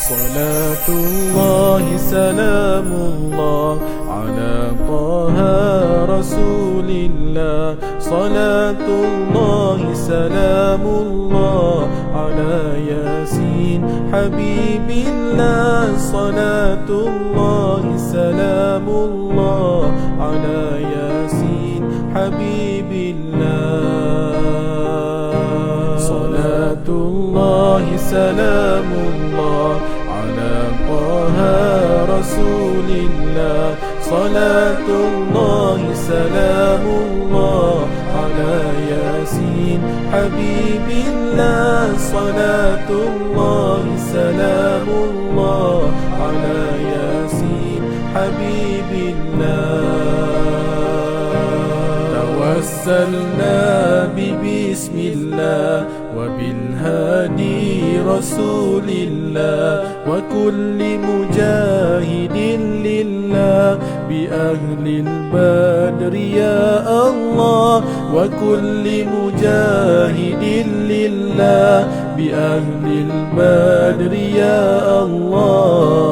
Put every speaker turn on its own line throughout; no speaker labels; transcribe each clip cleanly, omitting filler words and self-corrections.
صلاة الله سلام الله على طه رسول الله. صلاة الله سلام الله على ياسين حبيب الله. صلاة الله سلام الله على ياسين حبيب الله. صلاة الله سلام الله على طه رسول الله. صلاة الله سلام الله على ياسين حبيب الله. صلاة الله سلام الله على ياسين حبيب الله. توسلنا ببسم الله وبالهادي رسول الله وكل مجاهد لله بأهل البدر يا الله. وكل مجاهد لله بأهل البدر يا الله.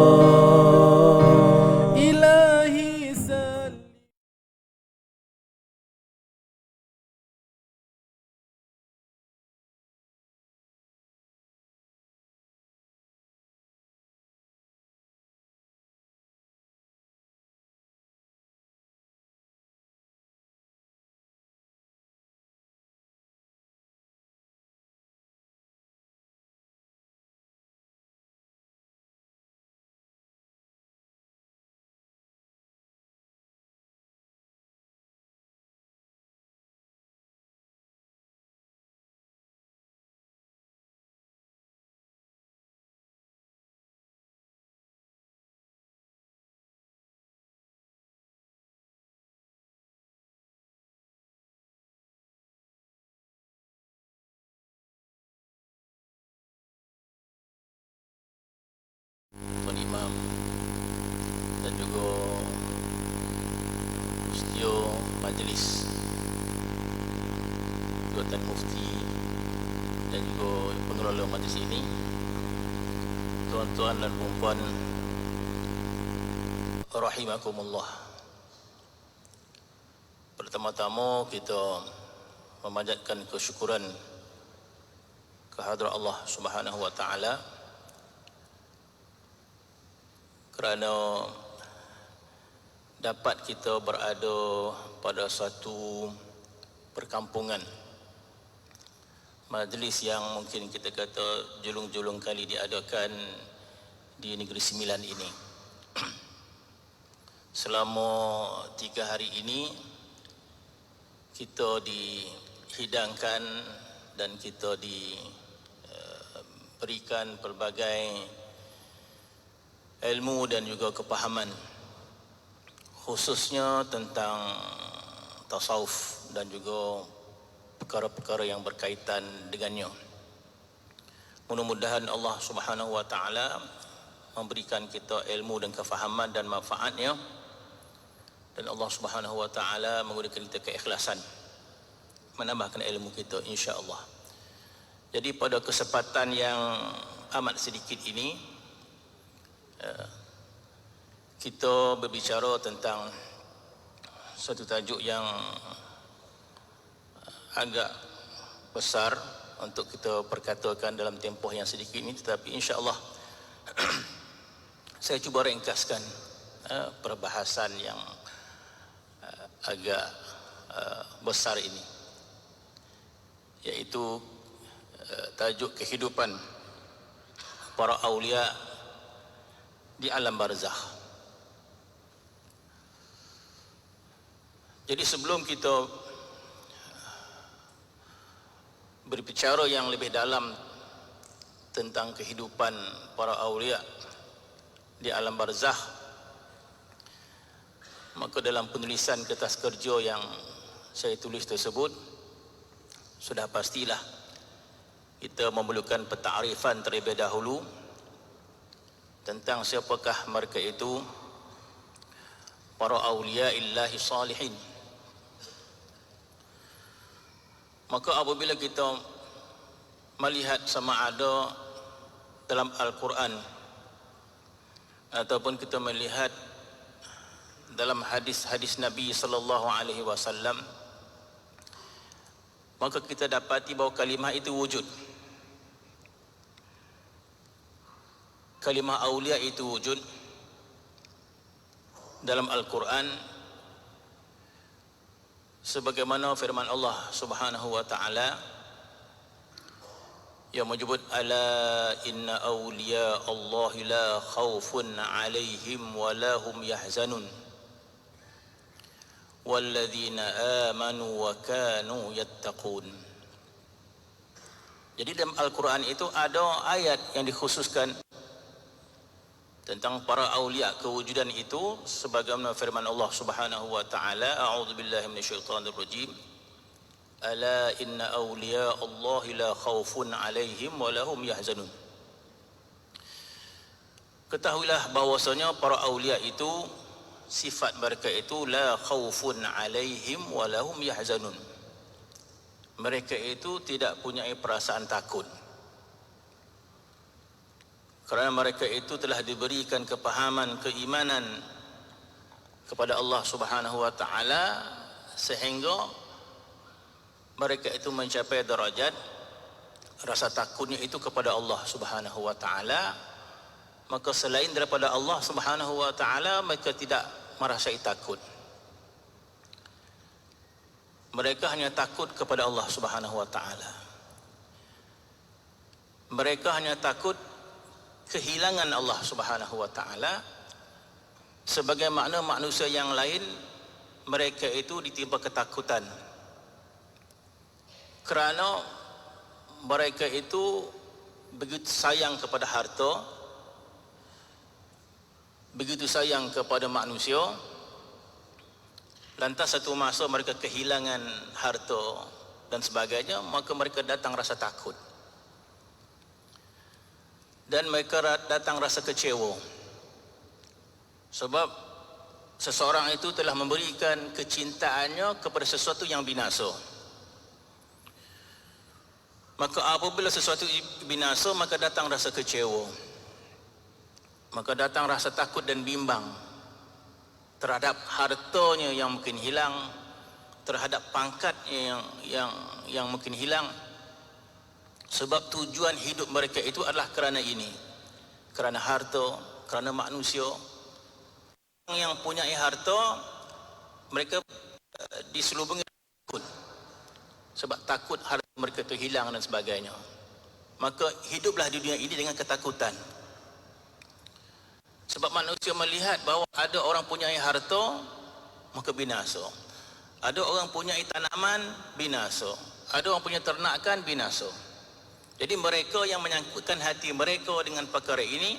Tuan Imam dan juga Mustio Majlis, Tuan Mufti dan juga pengelola majlis ini, tuan-tuan dan puan-puan rahimakumullah. Pertama-tama kita memanjatkan kesyukuran kehadrat Allah Subhanahu wa taala kerana dapat kita berada pada suatu perkampungan, majlis yang mungkin kita kata julung-julung kali diadakan di Negeri Sembilan ini. Selama 3 hari ini kita dihidangkan dan kita diberikan pelbagai ilmu dan juga kepahaman, khususnya tentang tasawuf dan juga perkara-perkara yang berkaitan dengannya. Mudah-mudahan Allah Subhanahu wa taala memberikan kita ilmu dan kefahaman dan manfaatnya, dan Allah Subhanahu wa taala memberikan kita keikhlasan menambahkan ilmu kita insya-Allah. Jadi pada kesempatan yang amat sedikit ini kita berbicara tentang satu tajuk yang agak besar untuk kita perkatakan dalam tempoh yang sedikit ini, tetapi insya-Allah saya cuba ringkaskan perbahasan yang agak besar ini, yaitu tajuk kehidupan para aulia di alam barzakh. Jadi sebelum kita berbicara yang lebih dalam tentang kehidupan para aulia di alam barzakh, maka dalam penulisan kertas kerja yang saya tulis tersebut, sudah pastilah kita memerlukan pentarifan terlebih dahulu tentang siapakah mereka itu para awliya illahi salihin. Maka apabila kita melihat sama ada dalam Al-Quran ataupun kita melihat dalam hadis-hadis Nabi sallallahu alaihi wasallam, maka kita dapati bahawa kalimah itu wujud. Kalimah aulia itu wujud dalam Al-Quran, sebagaimana firman Allah Subhanahu wa taala yang menyebut ala inna awliya Allah la khaufun alaihim wa la hum yahzanun walladzina amanu wa kanu yattaqun. Jadi dalam Al-Quran itu ada ayat yang dikhususkan tentang para aulia, kewujudan itu, sebagaimana firman Allah Subhanahu wa taala, a'udzubillahi minasyaitonir rajim, ala inna awliya Allah la khaufun alaihim wa lahum yahzanun. Ketahuilah bahwasanya para aulia itu, sifat mereka itu la khaufun alaihim wa lahum yahzanun. Mereka itu tidak punya perasaan takut, kerana mereka itu telah diberikan kepahaman, keimanan kepada Allah Subhanahu wa taala, sehingga mereka itu mencapai derajat rasa takutnya itu kepada Allah Subhanahu wa taala. Maka selain daripada Allah Subhanahu wa taala, mereka tidak merasai takut. Mereka hanya takut kepada Allah Subhanahu wa taala. Mereka hanya takut kehilangan Allah Subhanahu wa taala, sebagaimana manusia yang lain mereka itu ditimpa ketakutan kerana mereka itu begitu sayang kepada harta, begitu sayang kepada manusia, lantas satu masa mereka kehilangan harta dan sebagainya, maka mereka datang rasa takut dan mereka datang rasa kecewa, sebab seseorang itu telah memberikan kecintaannya kepada sesuatu yang binasa. Maka apabila sesuatu binasa, maka datang rasa kecewa, maka datang rasa takut dan bimbang terhadap hartanya yang mungkin hilang, terhadap pangkatnya yang mungkin hilang. Sebab tujuan hidup mereka itu adalah kerana ini, kerana harta, kerana manusia. Yang punya harta, mereka diselubungi takut, sebab takut harta mereka itu hilang dan sebagainya. Maka hiduplah di dunia ini dengan ketakutan. Sebab manusia melihat bahawa ada orang punya harta, maka binasa. Ada orang punya tanaman, binasa. Ada orang punya ternakan, binasa. Jadi mereka yang menyangkutkan hati mereka dengan perkara ini,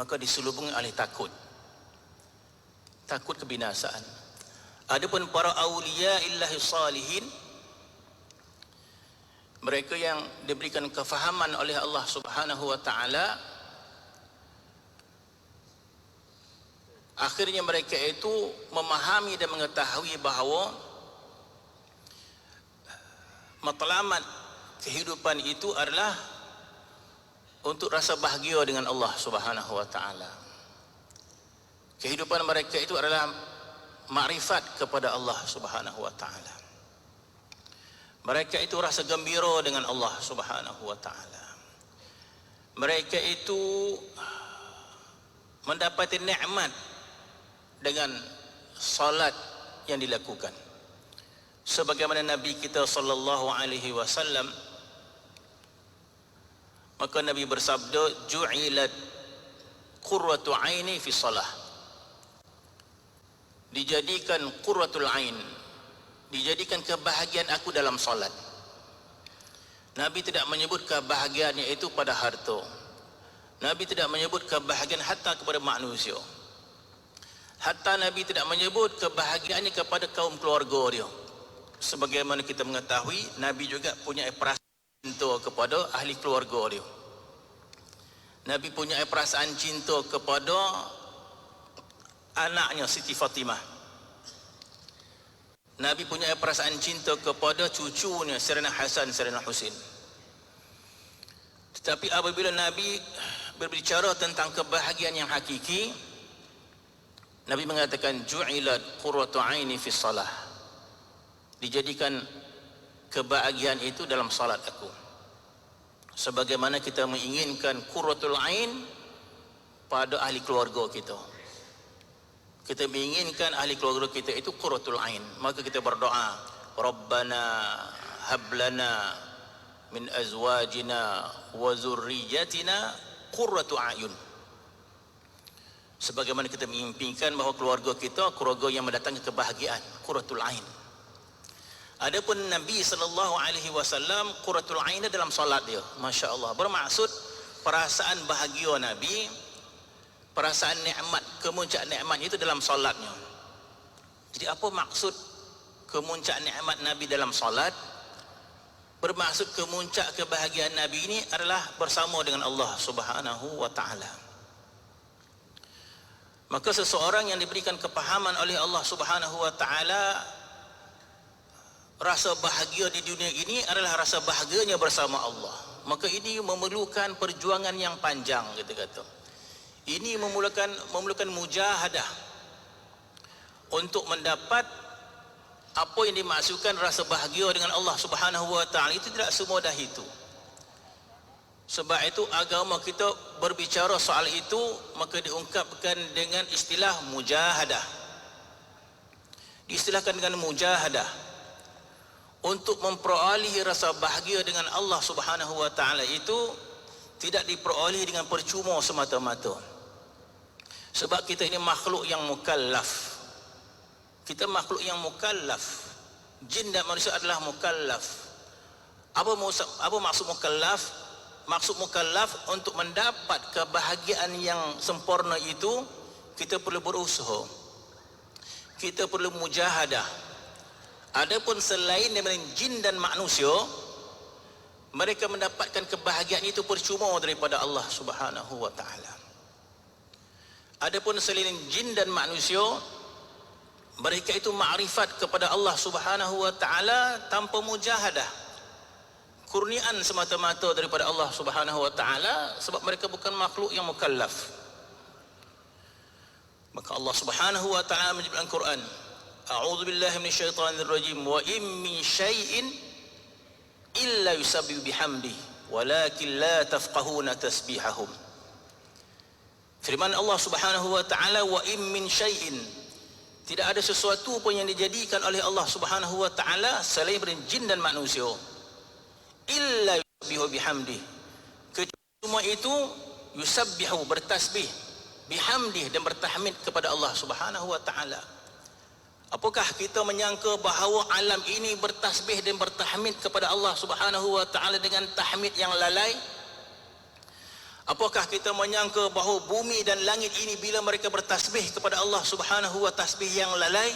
maka diselubungi oleh takut. Takut kebinasaan. Adapun para auliya illahi salihin, mereka yang diberikan kefahaman oleh Allah Subhanahu wa taala, akhirnya mereka itu memahami dan mengetahui bahawa matlamat kehidupan itu adalah untuk rasa bahagia dengan Allah Subhanahu wa taala. Kehidupan mereka itu adalah makrifat kepada Allah Subhanahu wa taala. Mereka itu rasa gembira dengan Allah Subhanahu wa taala. Mereka itu mendapati nikmat dengan salat yang dilakukan. Sebagaimana Nabi kita sallallahu alaihi wasallam, maka Nabi bersabda, ju'ilat qurratu aini fi salah. Dijadikan qurratul ain, dijadikan kebahagiaan aku dalam salat. Nabi tidak menyebut kebahagiaannya itu pada harta. Nabi tidak menyebut kebahagiaan hatta kepada manusia. Hatta Nabi tidak menyebut kebahagiaannya kepada kaum keluarga dia. Sebagaimana kita mengetahui, Nabi juga punya perasaan cinta kepada ahli keluarga dia. Nabi punya perasaan cinta kepada anaknya Siti Fatimah. Nabi punya perasaan cinta kepada cucunya Sayyidina Hasan, Sayyidina Husain. Tetapi apabila Nabi berbicara tentang kebahagiaan yang hakiki, Nabi mengatakan ju'ilat qurratu aini fi shalah. Dijadikan kebahagiaan itu dalam salat aku. Sebagaimana kita menginginkan qurratul ain pada ahli keluarga kita. Kita menginginkan ahli keluarga kita itu qurratul ain, maka kita berdoa, Rabbana hablana min azwajina wa zurriyyatina qurratu a'yun. Sebagaimana kita mengimpikan bahawa keluarga kita keluarga yang mendatangkan kebahagiaan, qurratul ain. Adapun Nabi SAW qurratul ain dalam salat dia, masya-Allah, bermaksud perasaan bahagia Nabi, perasaan nikmat, kemuncak nikmat itu dalam salatnya. Jadi apa maksud kemuncak nikmat Nabi dalam salat? Bermaksud kemuncak kebahagiaan Nabi ini adalah bersama dengan Allah Subhanahu wa taala. Maka seseorang yang diberikan kepahaman oleh Allah Subhanahu wa taala, rasa bahagia di dunia ini adalah rasa bahagianya bersama Allah. Maka ini memerlukan perjuangan yang panjang, kita kata. Ini memerlukan mujahadah untuk mendapat apa yang dimaksudkan rasa bahagia dengan Allah Subhanahu wa taala. Itu tidak semudah itu. Sebab itu agama kita berbicara soal itu, maka diungkapkan dengan istilah mujahadah. Diistilahkan dengan mujahadah untuk memperoleh rasa bahagia dengan Allah Subhanahu wa taala itu tidak diperoleh dengan percuma semata-mata. Sebab kita ini makhluk yang mukallaf. Kita makhluk yang mukallaf. Jin dan manusia adalah mukallaf. Apa maksud mukallaf? Maksud mukallaf, untuk mendapat kebahagiaan yang sempurna itu kita perlu berusaha, kita perlu mujahadah. Adapun selain daripada jin dan manusia, mereka mendapatkan kebahagiaan itu percuma daripada Allah Subhanahu wa taala. Adapun selain jin dan manusia, mereka itu makrifat kepada Allah Subhanahu wa taala tanpa mujahadah, kurniaan semata-mata daripada Allah Subhanahu wa taala, sebab mereka bukan makhluk yang mukallaf. Maka Allah Subhanahu wa taala menyebutkan Quran, A'udzu billahi minasyaitonir rajim, wa in min syai'in illa yusabbihu bihamdihi walakin la tafqahuna tasbihahum. Firman Allah Subhanahu wa taala, wa in min syai'in, tidak ada sesuatu pun yang dijadikan oleh Allah Subhanahu wa taala selain jin dan manusia, illa yusabbihu bihamdih, kecuali semua itu yusabbihu, bertasbih, bihamdih, dan bertahmid kepada Allah Subhanahu wa taala. Apakah kita menyangka bahawa alam ini bertasbih dan bertahmid kepada Allah Subhanahu wa taala dengan tahmid yang lalai? Apakah kita menyangka bahawa bumi dan langit ini bila mereka bertasbih kepada Allah Subhanahu wa tasbih yang lalai,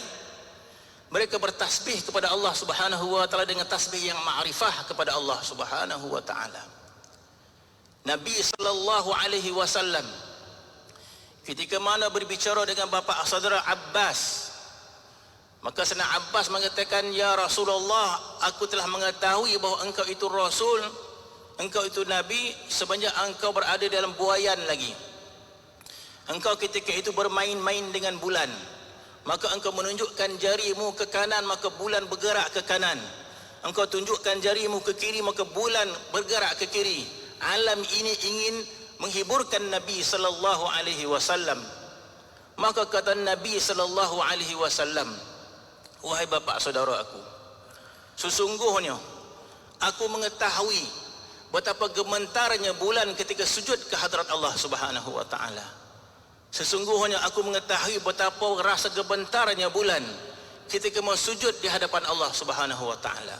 mereka bertasbih kepada Allah Subhanahu wa taala dengan tasbih yang ma'rifah kepada Allah Subhanahu wa taala? Nabi sallallahu alaihi wasallam ketika mana berbicara dengan bapa saudara Abbas, maka Sayyidina Abbas mengatakan, ya Rasulullah, aku telah mengetahui bahawa engkau itu Rasul, engkau itu Nabi semenjak engkau berada dalam buayan lagi. Engkau ketika itu bermain-main dengan bulan, maka engkau menunjukkan jarimu ke kanan, maka bulan bergerak ke kanan. Engkau tunjukkan jarimu ke kiri, maka bulan bergerak ke kiri. Alam ini ingin menghiburkan Nabi sallallahu alaihi wasallam. Maka kata Nabi sallallahu alaihi wasallam, wahai bapa saudara aku, sesungguhnya aku mengetahui betapa gementarnya bulan ketika sujud ke hadrat Allah Subhanahu wa taala. Sesungguhnya aku mengetahui betapa rasa gementarnya bulan ketika mau sujud di hadapan Allah Subhanahu wa taala.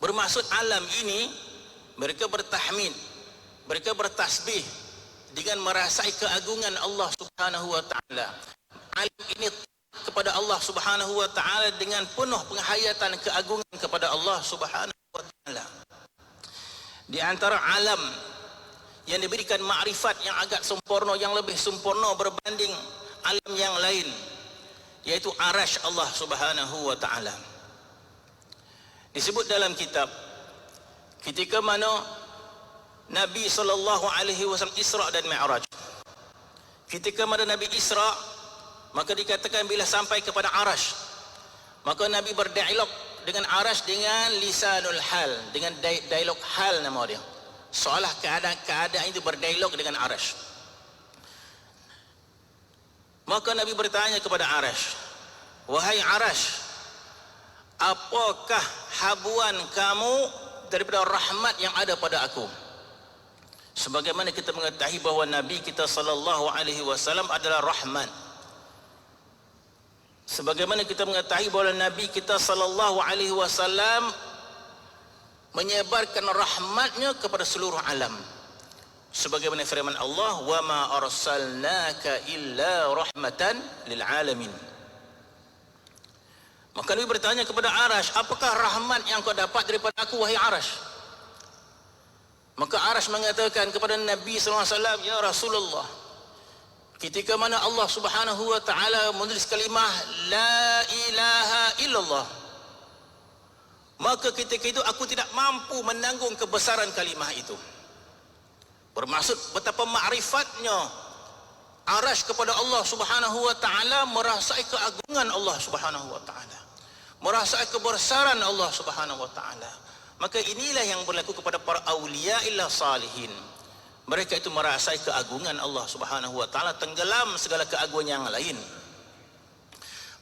Bermaksud alam ini mereka bertahmid, mereka bertasbih dengan merasai keagungan Allah Subhanahu wa taala. Alam ini kepada Allah Subhanahu wa taala dengan penuh penghayatan keagungan kepada Allah Subhanahu wa taala. Di antara alam yang diberikan makrifat yang agak sempurna, yang lebih sempurna berbanding alam yang lain, yaitu arasy Allah Subhanahu wa taala. Disebut dalam kitab ketika mana Nabi SAW Isra dan Mi'raj. Ketika mana Nabi Isra, maka dikatakan bila sampai kepada Arash, maka Nabi berdialog dengan Arash dengan lisanul hal, dengan dialog hal nama dia. Seolah keadaan itu berdialog dengan Arash. Maka Nabi bertanya kepada Arash, wahai Arash, apakah habuan kamu daripada rahmat yang ada pada aku? Sebagaimana kita mengetahui bahawa Nabi kita sallallahu alaihi wasallam adalah rahmat. Sebagaimana kita mengetahui bahawa Nabi kita sallallahu alaihi wasallam menyebarkan rahmatnya kepada seluruh alam. Sebagaimana firman Allah, wa ma arsalnaka illa rahmatan lil alamin. Maka Nabi bertanya kepada Arash, apakah rahmat yang kau dapat daripada aku wahai Arash? Maka Arash mengatakan kepada Nabi SAW, ya Rasulullah, ketika mana Allah Subhanahu wa ta'ala menulis kalimah la ilaha illallah, maka ketika itu aku tidak mampu menanggung kebesaran kalimah itu. Bermaksud betapa ma'rifatnya Arash kepada Allah Subhanahu wa ta'ala, merasai keagungan Allah Subhanahu wa ta'ala, merasai kebesaran Allah Subhanahu wa ta'ala. Maka inilah yang berlaku kepada para awliya illa salihin. Mereka itu merasai keagungan Allah Subhanahu wa ta'ala, tenggelam segala keagungan yang lain.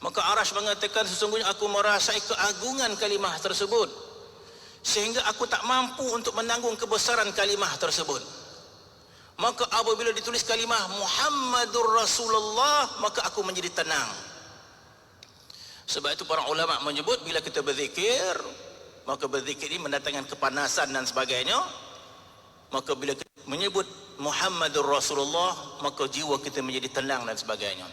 Maka Arash mengatakan, sesungguhnya aku merasai keagungan kalimah tersebut, sehingga aku tak mampu untuk menanggung kebesaran kalimah tersebut. Maka apabila ditulis kalimah Muhammadur Rasulullah, maka aku menjadi tenang. Sebab itu para ulama menyebut, bila kita berzikir, maka berzikir ini mendatangkan kepanasan dan sebagainya. Maka bila kita menyebut Muhammadur Rasulullah, maka jiwa kita menjadi tenang dan sebagainya.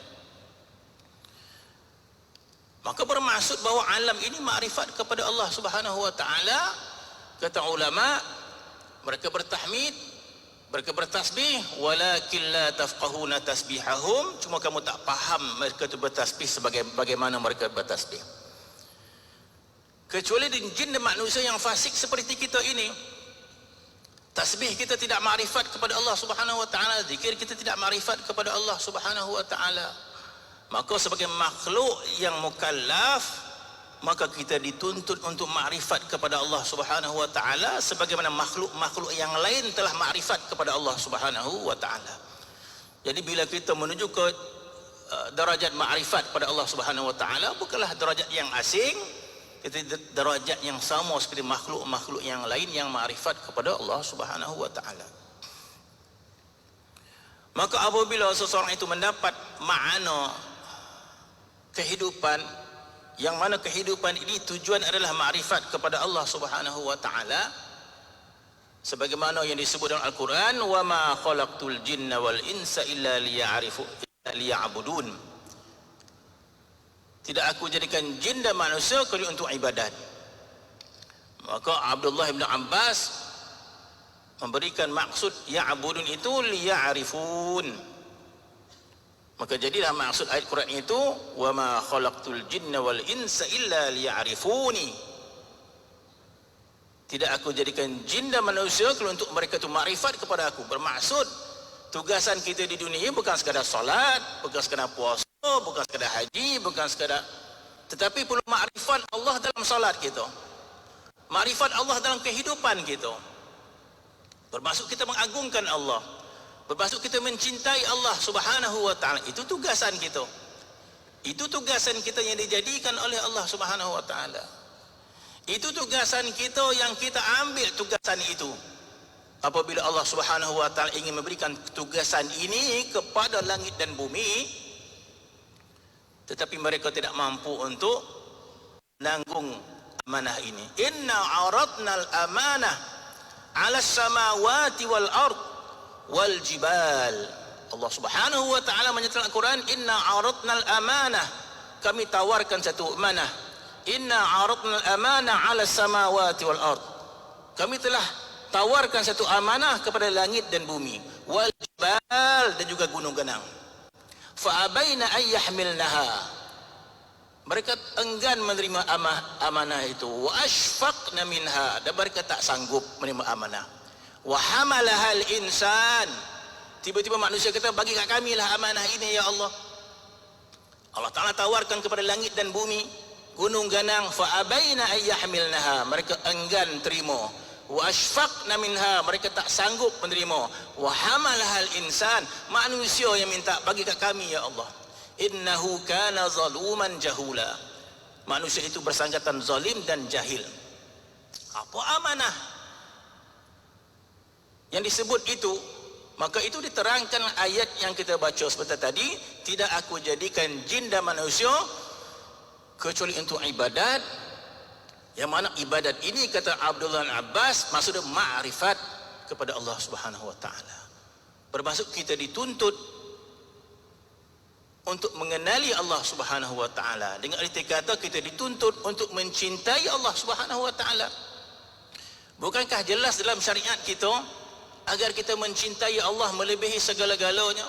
Maka bermaksud bahawa alam ini makrifat kepada Allah Subhanahu wa ta'ala. Kata ulama, mereka bertahmid, mereka bertasbih, walakin la tafqahuna tasbihahum, cuma kamu tak faham mereka itu bertasbih bagaimana mereka bertasbih. Kecuali jin dan manusia yang fasik seperti kita ini, tasbih kita tidak makrifat kepada Allah Subhanahu wa ta'ala, zikir kita tidak makrifat kepada Allah Subhanahu wa ta'ala. Maka sebagai makhluk yang mukallaf, maka kita dituntut untuk makrifat kepada Allah Subhanahu wa ta'ala sebagaimana makhluk-makhluk yang lain telah makrifat kepada Allah Subhanahu wa ta'ala. Jadi bila kita menuju ke darajat makrifat pada Allah Subhanahu wa ta'ala, bukanlah darajat yang asing, itu darajat yang sama seperti makhluk-makhluk yang lain yang makrifat kepada Allah Subhanahu wa ta'ala. Maka apabila seseorang itu mendapat makna kehidupan, yang mana kehidupan ini tujuan adalah makrifat kepada Allah Subhanahu wa ta'ala, sebagaimana yang disebut dalam Al-Quran, wa ma khalaqtul jinna wal insa illa liya'budun. Tidak aku jadikan jin dan manusia kecuali untuk ibadat. Maka Abdullah bin Abbas memberikan maksud ya'budun itu liya'rifun. Maka jadilah maksud ayat Quran itu, wa ma khalaqtul jinna wal insa illa liya'rifuni. Tidak aku jadikan jin dan manusia kalau untuk mereka itu makrifat kepada aku. Bermaksud tugasan kita di dunia bukan sekadar salat, bukan sekadar puasa, bukan sekadar haji, bukan sekadar, tetapi perlu makrifat Allah dalam salat kita, makrifat Allah dalam kehidupan kita. Bermaksud kita mengagungkan Allah, bermaksud kita mencintai Allah Subhanahu wa ta'ala. Itu tugasan kita, itu tugasan kita yang dijadikan oleh Allah Subhanahu wa ta'ala. Itu tugasan kita yang kita ambil tugasan itu. Apabila Allah Subhanahu wa ta'ala ingin memberikan tugasan ini kepada langit dan bumi, tetapi mereka tidak mampu untuk menanggung amanah ini. Inna aradnal amanah ala samawati wal ard wal jibal. Allah Subhanahu wa ta'ala menyatakan Al-Quran, inna aradnal amanah, kami tawarkan satu amanah. Inna aradnal amanah ala samawati wal ard, kami telah tawarkan satu amanah kepada langit dan bumi, wal jibal, dan juga gunung ganang. Fa abaina ay yahmilnaha, mereka enggan menerima amanah itu. Wa ashfaqna minha, dan mereka tak sanggup menerima amanah. Wa hamalahal insan. Tiba-tiba manusia kata, bagi kat kamilah amanah ini ya Allah. Allah Ta'ala tawarkan kepada langit dan bumi, gunung ganang, fa abaina ayyahmilnaha, mereka enggan terima. Wa ashfaqna minha, mereka tak sanggup menerima. Wa hamalahal insan, manusia yang minta, bagi kat kami ya Allah. Innahu kana zaluman jahula, manusia itu bersangkutan zalim dan jahil. Apa amanah yang disebut itu? Maka itu diterangkan ayat yang kita baca sebentar tadi, tidak aku jadikan jin dan manusia kecuali untuk ibadat. Yang mana ibadat ini, kata Abdullah bin Abbas, maksudnya ma'rifat kepada Allah Subhanahu wa taala. Bermaksud kita dituntut untuk mengenali Allah Subhanahu wa taala. Dengan arti kata kita dituntut untuk mencintai Allah Subhanahu wa taala. Bukankah jelas dalam syariat kita agar kita mencintai Allah melebihi segala-galanya?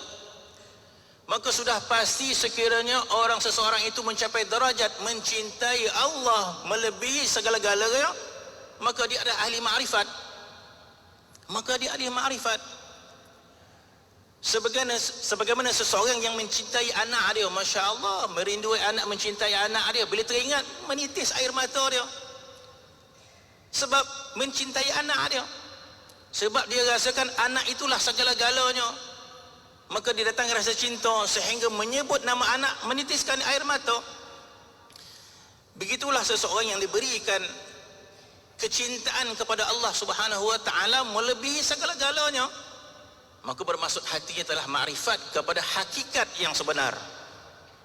Maka sudah pasti sekiranya seseorang itu mencapai derajat mencintai Allah melebihi segala-galanya, maka dia adalah ahli ma'rifat. Sebagaimana seseorang yang mencintai anak dia, Masya Allah, merindui anak, mencintai anak dia, bila teringat menitis air mata dia, sebab mencintai anak dia, sebab dia rasakan anak itulah segala-galanya. Maka dia datang rasa cinta sehingga menyebut nama anak, menitiskan air mata. Begitulah seseorang yang diberikan kecintaan kepada Allah Subhanahu wa taala melebihi segala-galanya, maka bermaksud hatinya telah makrifat kepada hakikat yang sebenar,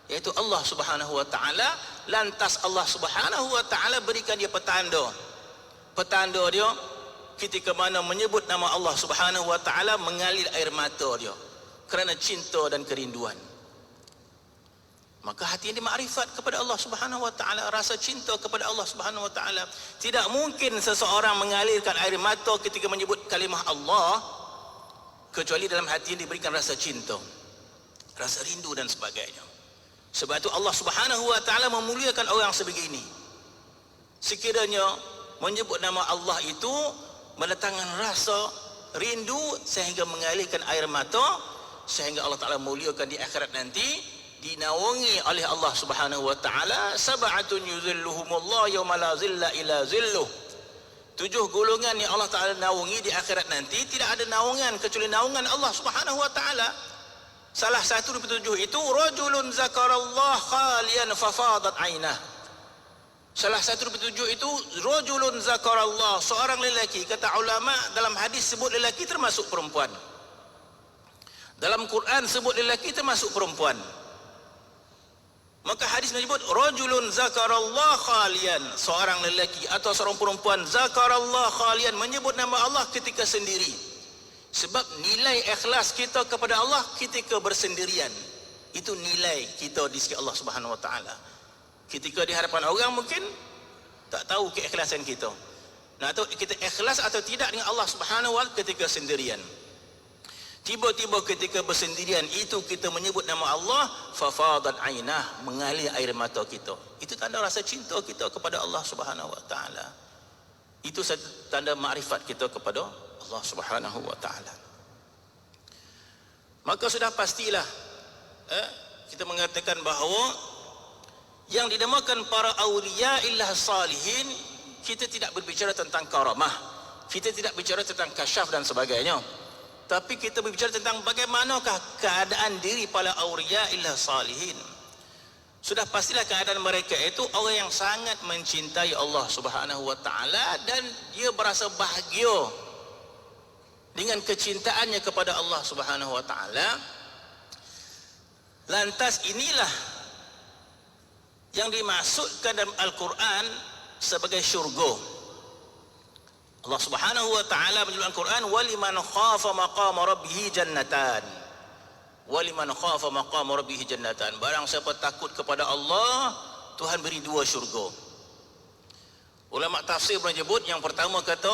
yaitu Allah Subhanahu wa taala. Lantas Allah Subhanahu wa taala berikan dia petanda dia ketika mana menyebut nama Allah Subhanahu wa taala mengalir air mata dia kerana cinta dan kerinduan. Maka hati yang dimakrifat kepada Allah Subhanahu wa taala, rasa cinta kepada Allah Subhanahu wa taala. Tidak mungkin seseorang mengalirkan air mata ketika menyebut kalimah Allah kecuali dalam hati yang diberikan rasa cinta, rasa rindu dan sebagainya. Sebab itu Allah Subhanahu wa taala memuliakan orang sebegini. Sekiranya menyebut nama Allah itu mendatangkan rasa rindu sehingga mengalirkan air mata, sehingga Allah Ta'ala muliakan di akhirat nanti, dinaungi oleh Allah Subhanahu wa taala, sab'atun yuzilluhumullah yauma la zilla illa zilluh. 7 golongan yang Allah Ta'ala naungi di akhirat nanti, tidak ada naungan kecuali naungan Allah Subhanahu wa taala. Salah satu dari 7 itu, rajulun zakarallah khalian fafadat ainah. Salah satu dari 7 itu, rajulun zakarallah, seorang lelaki. Kata ulama, dalam hadis sebut lelaki termasuk perempuan, dalam Quran sebut lelaki termasuk perempuan. Maka hadis menyebut rajulun zakarallah khalian, seorang lelaki atau seorang perempuan zakarallah khalian, menyebut nama Allah ketika sendiri. Sebab nilai ikhlas kita kepada Allah ketika bersendirian, itu nilai kita di sisi Allah Subhanahu wa taala. Ketika di hadapan orang mungkin tak tahu keikhlasan kita. Nah, tahu kita ikhlas atau tidak dengan Allah Subhanahu wa taala ketika sendirian. Tiba-tiba ketika bersendirian itu kita menyebut nama Allah, fafadat ainah, mengalir air mata kita. Itu tanda rasa cinta kita kepada Allah Subhanahu wa taala. Itu satu tanda makrifat kita kepada Allah Subhanahu wa taala. Maka sudah pastilah kita mengatakan bahawa yang dinamakan para awliya illah salihin, kita tidak berbicara tentang karamah, kita tidak bicara tentang kasyaf dan sebagainya, tapi kita berbicara tentang bagaimanakah keadaan diri para awliya illah salihin. Sudah pastilah keadaan mereka itu orang yang sangat mencintai Allah Subhanahu wa taala, dan dia berasa bahagia dengan kecintaannya kepada Allah Subhanahu wa taala. Lantas inilah yang dimaksudkan dalam Al-Quran sebagai syurga. Allah Subhanahu wa taala menyebut Al-Quran, waliman khafa maqama rabbih jannatan. Waliman khafa maqama rabbih jannatan. Barang siapa takut kepada Allah, Tuhan beri 2 syurga. Ulama tafsir menyebut, yang pertama kata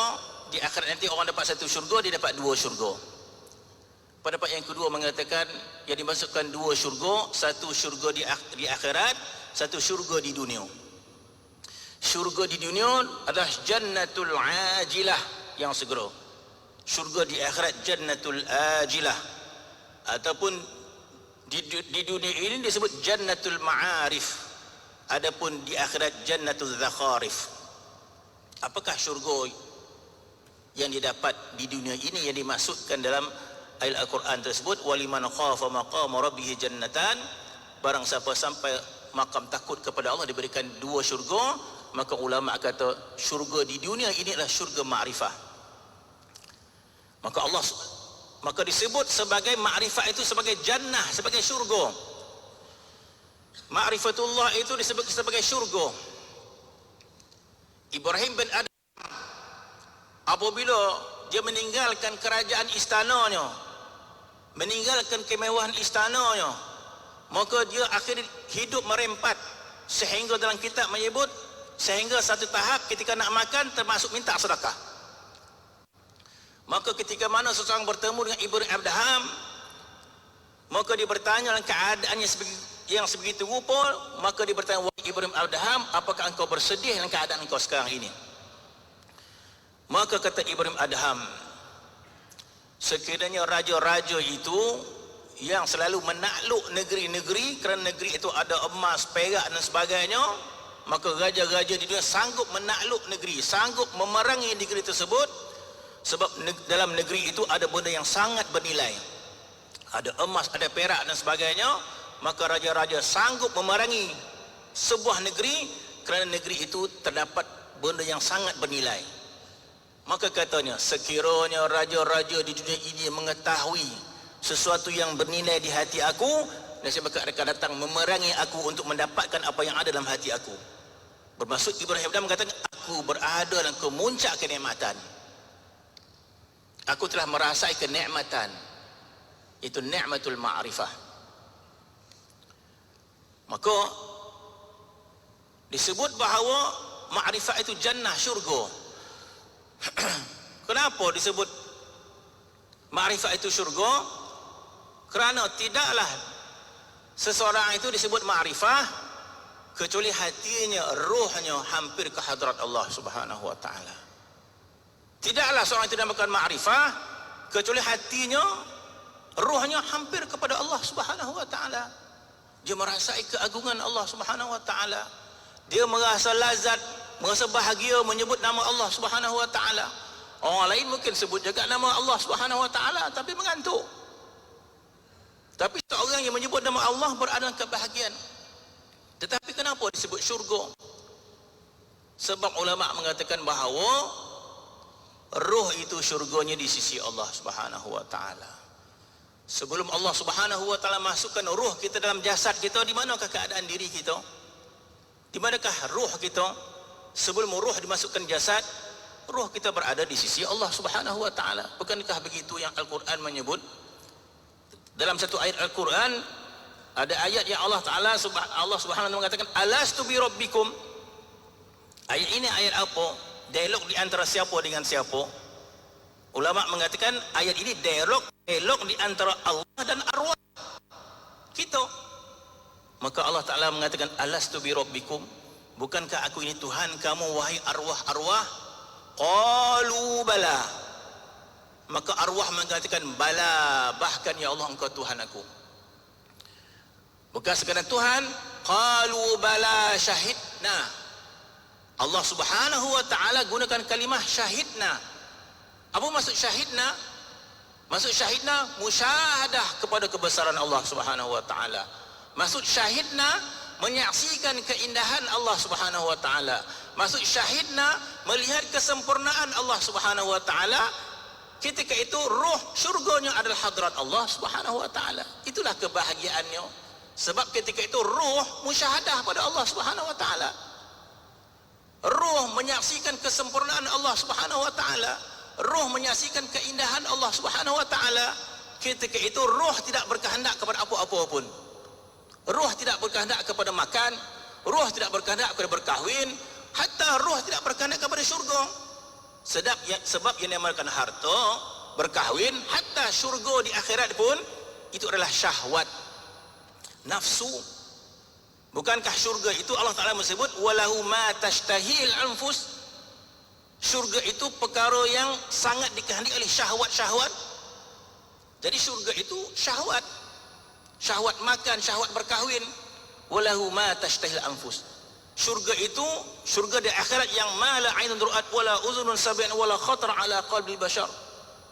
di akhirat nanti orang dapat 1 syurga, dia dapat 2 syurga. Pendapat yang kedua mengatakan yang dimasukkan 2 syurga, 1 syurga di akhirat, 1 syurga di dunia. Syurga di dunia adalah jannatul ajilah, yang segera. syurga di akhirat jannatul ajilah, ataupun di dunia ini disebut jannatul ma'arif, adapun di akhirat jannatul zakharif. Apakah syurga yang didapat di dunia ini yang dimaksudkan dalam ayat Al-Quran tersebut? Waliman khafa maqama rabbih jannatan, barang siapa sampai makam takut kepada Allah diberikan 2 syurga. Maka ulama kata syurga di dunia ini adalah syurga ma'rifah. Maka disebut sebagai ma'rifah itu sebagai jannah, sebagai syurga. Ma'rifatullah itu disebut sebagai syurga. Ibrahim bin Adam apabila dia meninggalkan kerajaan istananya, meninggalkan kemewahan istananya, maka dia akhirnya hidup merempat, sehingga dalam kitab menyebut sehingga satu tahap ketika nak makan termasuk minta sedekah. Maka ketika mana seseorang bertemu dengan Ibrahim Adham, maka dia bertanya dalam keadaannya yang sebegitu rupa, maka dia bertanya, wahai Ibrahim Adham, apakah engkau bersedih dengan keadaan engkau sekarang ini? Maka kata Ibrahim Adham, sekiranya raja-raja itu yang selalu menakluk negeri-negeri kerana negeri itu ada emas, perak dan sebagainya, maka raja-raja di dunia sanggup menakluk negeri, sanggup memerangi negeri tersebut, sebab dalam negeri itu ada benda yang sangat bernilai, ada emas, ada perak dan sebagainya. Maka raja-raja sanggup memerangi sebuah negeri kerana negeri itu terdapat benda yang sangat bernilai. Maka katanya, sekiranya raja-raja di dunia ini mengetahui sesuatu yang bernilai di hati aku, nescaya mereka akan datang memerangi aku untuk mendapatkan apa yang ada dalam hati aku. Bermaksud Ibrahim mengatakan, aku berada dalam kemuncak kenikmatan, aku telah merasai kenikmatan, itu nikmatul ma'rifah. Maka disebut bahawa ma'rifah itu jannah, syurga. Kenapa disebut ma'rifah itu syurga? Kerana tidaklah seseorang itu disebut ma'rifah kecuali hatinya, ruhnya hampir ke hadrat Allah Subhanahu wa taala. Tidaklah seorang itu dinamakan ma'rifah kecuali hatinya, ruhnya hampir kepada Allah Subhanahu wa taala. Dia merasai keagungan Allah Subhanahu wa taala. Dia merasa lazat, merasa bahagia menyebut nama Allah Subhanahu wa taala. Orang lain mungkin sebut juga nama Allah Subhanahu wa taala tapi mengantuk. Tapi seorang yang menyebut nama Allah berada dalam kebahagiaan. Tetapi kenapa disebut syurga? Sebab ulama mengatakan bahawa ruh itu syurganya di sisi Allah Subhanahu wa taala. Sebelum Allah Subhanahu wa taala masukkan ruh kita dalam jasad kita, di manakah keadaan diri kita? Di manakah ruh kita? Sebelum ruh dimasukkan jasad, ruh kita berada di sisi Allah Subhanahu wa taala. Bukankah begitu yang Al-Quran menyebut? Dalam satu ayat Al-Quran ada ayat yang Allah Subhanahu wa taala mengatakan, alastu bi rabbikum. Ayat ini ayat apa? Dialog di antara siapa dengan siapa? Ulama mengatakan ayat ini dialog di antara Allah dan arwah kita. Maka Allah Ta'ala mengatakan, alastu bi rabbikum, bukankah aku ini Tuhan kamu wahai arwah-arwah? Qalu bala. Maka arwah mengatakan, bala, bahkan ya Allah engkau Tuhan aku. Bukan sekadar Tuhan, qalu bala syahidna. Allah Subhanahu wa taala gunakan kalimah syahidna. Apa maksud syahidna? Maksud syahidna musyahadah kepada kebesaran Allah Subhanahu wa taala. Maksud syahidna menyaksikan keindahan Allah Subhanahu wa taala. Maksud syahidna melihat kesempurnaan Allah Subhanahu wa taala. Ketika itu ruh syurganya adalah hadrat Allah Subhanahu wa taala. Itulah kebahagiaannya. Sebab ketika itu ruh musyahadah pada Allah Subhanahu wa taala. Ruh menyaksikan kesempurnaan Allah Subhanahu wa taala. Ruh menyaksikan keindahan Allah Subhanahu wa taala. Ketika itu ruh tidak berkehendak kepada apa-apa pun. Ruh tidak berkehendak kepada makan, ruh tidak berkehendak kepada berkahwin, hatta ruh tidak berkehendak kepada syurga. Sebab yang dinamakan harta, berkahwin, hatta syurga di akhirat pun itu adalah syahwat, nafsu. Bukankah syurga itu Allah Ta'ala menyebut walahu ma tashtahil anfus? Syurga itu perkara yang sangat dikehendaki oleh syahwat-syahwat. Jadi syurga itu syahwat. Syahwat makan, syahwat berkahwin. Walahu ma tashtahil anfus. Syurga itu, syurga di akhirat yang ma la ainun ra'at wala uzunun sami'at wala khatar ala qalbi bashar.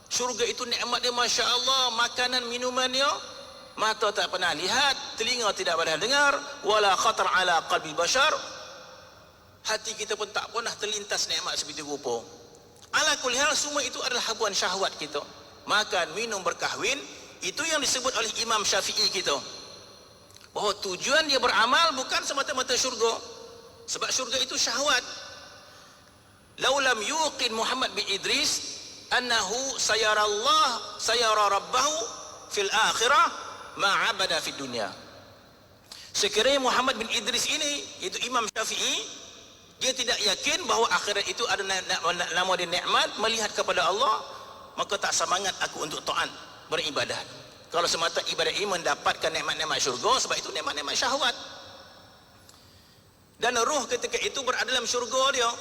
Syurga itu nikmat dia, Masya Allah, makanan minuman dia mata tak pernah lihat, telinga tidak pernah dengar, wala khatar ala qalbi bashar, hati kita pun tak pernah terlintas nikmat seperti rupa. Ala kulli hal, semua itu adalah habuan syahwat kita. Makan, minum, berkahwin, itu yang disebut oleh Imam Syafi'i kita, bahawa tujuan dia beramal bukan semata-mata syurga, sebab syurga itu syahwat. Laulam yuqin Muhammad bin Idris annahu sayara Allah sayara rabbahu fil akhirah ma'abada fid dunya. Sekiranya Muhammad bin Idris ini, itu Imam Syafi'i, dia tidak yakin bahawa akhirat itu ada nama dia nikmat, melihat kepada Allah, maka tak semangat aku untuk taat beribadah. Kalau semata ibadah ini mendapatkan nikmat-nikmat syurga, sebab itu nikmat-nikmat syahwat. Dan ruh ketika itu berada dalam syurga dia.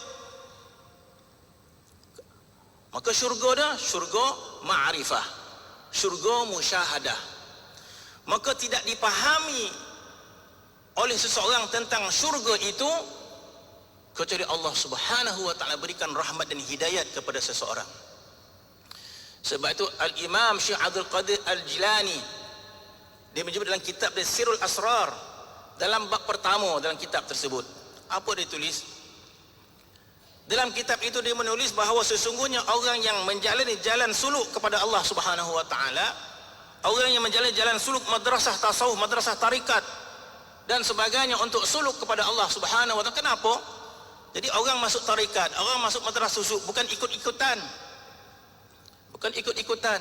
Maka syurga dah, syurga ma'rifah, syurga musyahadah. Maka tidak dipahami oleh seseorang tentang syurga itu kecuali Allah Subhanahu wa ta'ala berikan rahmat dan hidayat kepada seseorang. Sebab itu Al-Imam Syekh Abdul Qadir Al-Jilani, dia menyebut dalam kitab dia Sirul Asrar, dalam bab pertama dalam kitab tersebut, apa dia tulis? Dalam kitab itu dia menulis bahawa sesungguhnya orang yang menjalani jalan suluk kepada Allah Subhanahu wa ta'ala, orang yang menjalani jalan suluk madrasah tasawuf, madrasah tarikat dan sebagainya untuk suluk kepada Allah Subhanahu wa ta'ala. Kenapa? Jadi orang masuk tarikat, orang masuk madrasah suluk bukan ikut-ikutan, bukan ikut-ikutan,